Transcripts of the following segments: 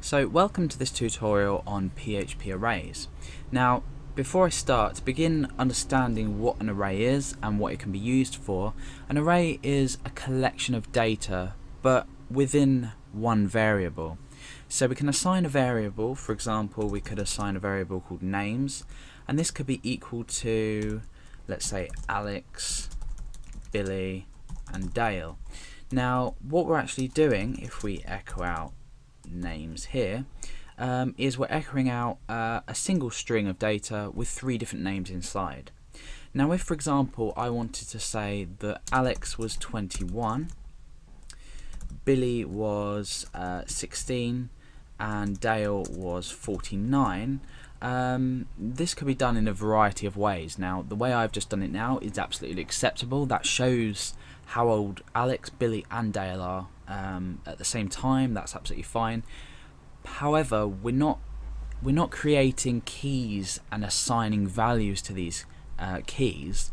So welcome to this tutorial on PHP arrays. Now before I start, to begin understanding what an array is and what it can be used for, an array is a collection of data but within one variable. So we can assign a variable. For example, we could assign a variable called names, and this could be equal to, let's say, Alex, Billy and Dale. Now what we're actually doing, if we echo out names here, is we're echoing out a single string of data with three different names inside. Now if, for example, I wanted to say that Alex was 21, Billy was 16 and Dale was 49, this could be done in a variety of ways. Now the way I've just done it now is absolutely acceptable. That shows how old Alex, Billy and Dale are at the same time. That's absolutely fine. However, we're not creating keys and assigning values to these keys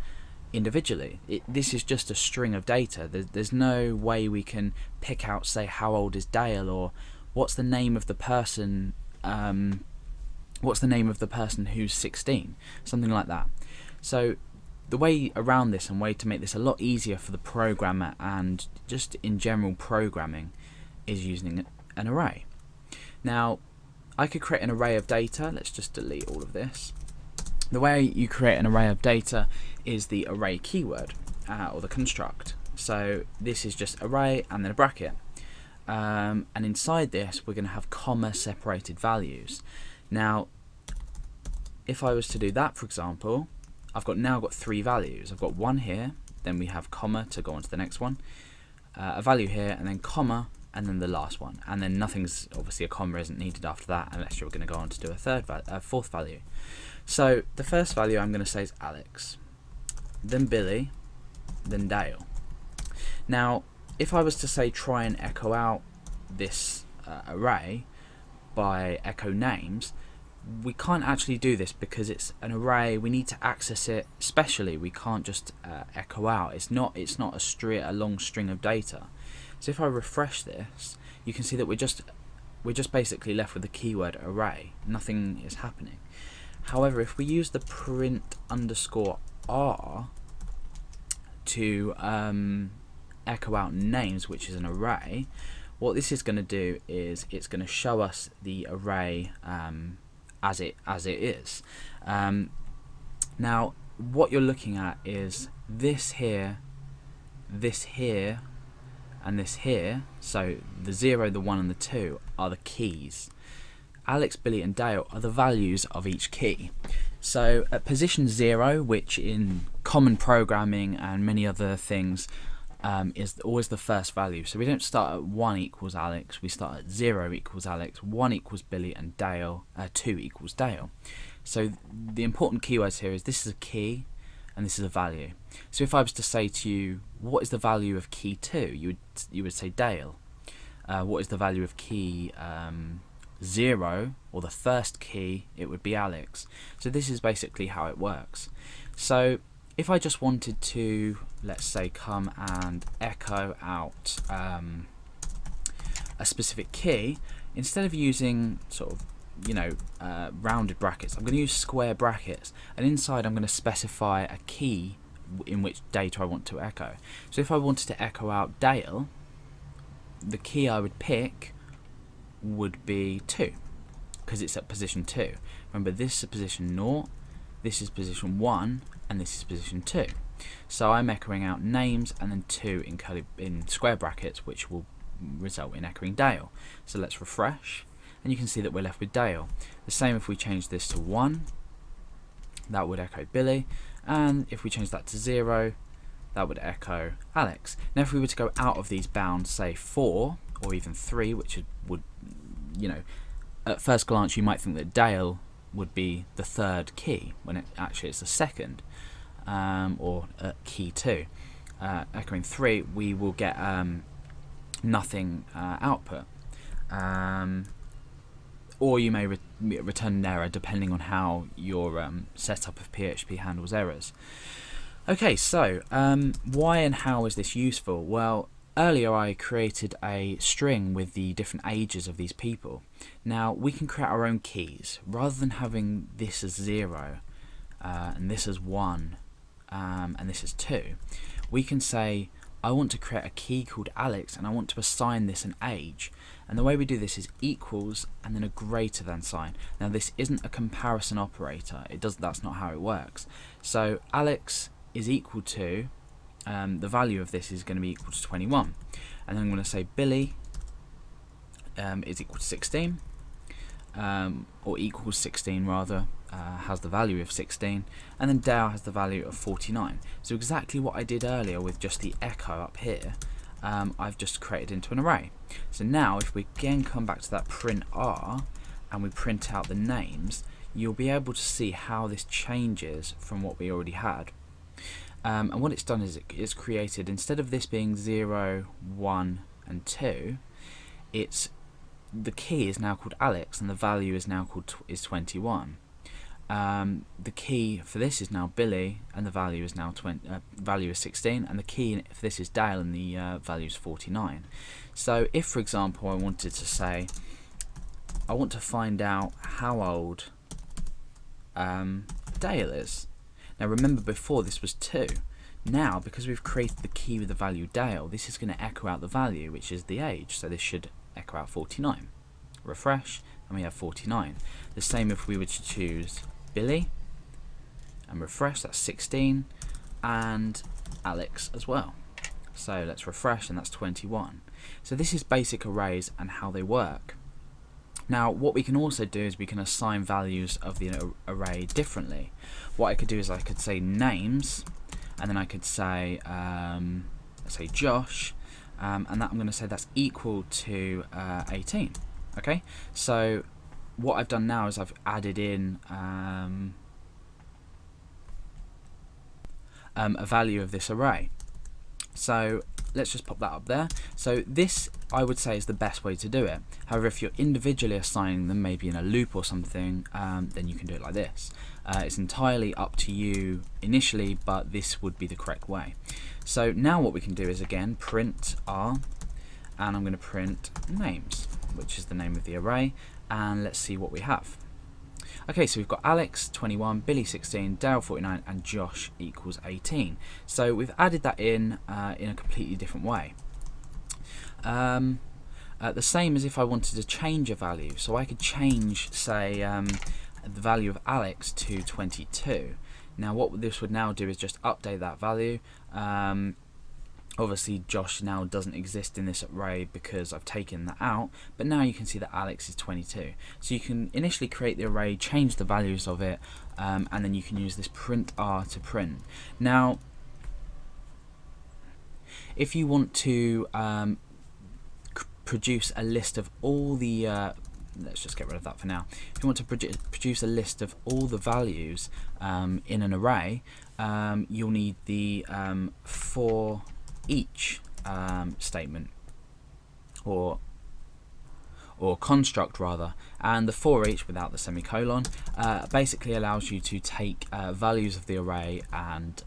individually. This is just a string of data. There's no way we can pick out, say, how old is Dale, or what's the name of the person who's 16, something like that. So the way around this, and way to make this a lot easier for the programmer and just in general programming, is using an array. Now I could create an array of data. Let's just delete all of this. The way you create an array of data is the array keyword, or the construct. So this is just array and then a bracket, and inside this we're going to have comma separated values. Now if I was to do that, for example, I've now got three values. I've got one here, then we have comma to go on to the next one, a value here, and then comma, and then the last one, and then nothing's, obviously a comma isn't needed after that unless you're going to go on to do a fourth value. So the first value I'm going to say is Alex, then Billy, then Dale. Now if I was to say try and echo out this array by echo names, we can't actually do this because it's an array. We need to access it specially. We can't just echo out. It's not a long string of data. So if I refresh this, you can see that we're just basically left with the keyword array. Nothing is happening. However, if we use the print _r to echo out names, which is an array, what this is going to do is it's going to show us the array as it is. Now what you're looking at is this here, and this here. So the 0, the 1 and the 2 are the keys. Alex, Billy and Dale are the values of each key. So at position 0, which in common programming and many other things is always the first value. So we don't start at 1 equals Alex, we start at 0 equals Alex, 1 equals Billy and Dale, 2 equals Dale. So the important keywords here is this is a key and this is a value. So if I was to say to you, what is the value of key 2, you would say Dale. What is the value of key 0, or the first key, it would be Alex. So this is basically how it works. So if I just wanted to, let's say, come and echo out a specific key, instead of using sort of rounded brackets, I'm going to use square brackets, and inside I'm going to specify a key in which data I want to echo. So if I wanted to echo out Dale, the key I would pick would be 2, because it's at position 2. Remember, this is position 0, this is position 1, and this is position 2. So I'm echoing out names and then 2 in square brackets, which will result in echoing Dale. So let's refresh, and you can see that we're left with Dale. The same if we change this to 1, that would echo Billy, and if we change that to 0, that would echo Alex. Now if we were to go out of these bounds, say 4 or even 3, which would, at first glance you might think that Dale would be the third key when actually it's the second, or key 2. Echoing 3, we will get nothing output, or you may return an error depending on how your setup of PHP handles errors. Okay, so why and how is this useful? Well, earlier I created a string with the different ages of these people. Now we can create our own keys. Rather than having this as 0 and this as 1 and this as 2, we can say I want to create a key called Alex and I want to assign this an age. And the way we do this is equals and then a greater than sign. Now this isn't a comparison operator. That's not how it works. So Alex is equal to, the value of this is going to be equal to 21. And then I'm going to say Billy is equal to 16, or equals 16 rather, has the value of 16, and then Dale has the value of 49. So exactly what I did earlier with just the echo up here, I've just created into an array. So now if we again come back to that print R and we print out the names, you'll be able to see how this changes from what we already had. And what it's done is it's created, instead of this being 0, 1 and 2, the key is now called Alex and the value is now called 21. The key for this is now Billy and the value is now value is 16, and the key for this is Dale and the value is 49. So if, for example, I wanted to say I want to find out how old Dale is. Now remember, before this was 2. Now because we've created the key with the value Dale, this is going to echo out the value, which is the age, so this should echo out 49. Refresh and we have 49. The same if we were to choose Billy and refresh, that's 16, and Alex as well. So let's refresh and that's 21. So this is basic arrays and how they work. Now what we can also do is we can assign values of the array differently. What I could do is I could say names, and then I could say let's say Josh, and that I'm going to say that's equal to 18. Okay, so what I've done now is I've added in a value of this array. So let's just pop that up there. So this, I would say, is the best way to do it. However, if you're individually assigning them, maybe in a loop or something, then you can do it like this. It's entirely up to you initially, but this would be the correct way. So now what we can do is again print R, and I'm going to print names, which is the name of the array, and let's see what we have. Okay, so we've got Alex 21, Billy 16, Dale 49, and Josh equals 18. So we've added that in a completely different way. The same as if I wanted to change a value. So I could change, say, the value of Alex to 22. Now what this would now do is just update that value. Obviously Josh now doesn't exist in this array because I've taken that out, but now you can see that Alex is 22. So you can initially create the array, change the values of it, and then you can use this print R to print. Now if you want to produce a list of all the let's just get rid of that for now. If you want to produce a list of all the values in an array, you'll need the for each statement, or construct rather, and the for each without the semicolon basically allows you to take values of the array and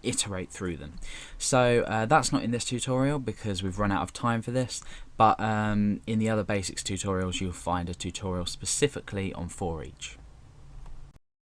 iterate through them. So that's not in this tutorial because we've run out of time for this, but in the other basics tutorials you'll find a tutorial specifically on for each.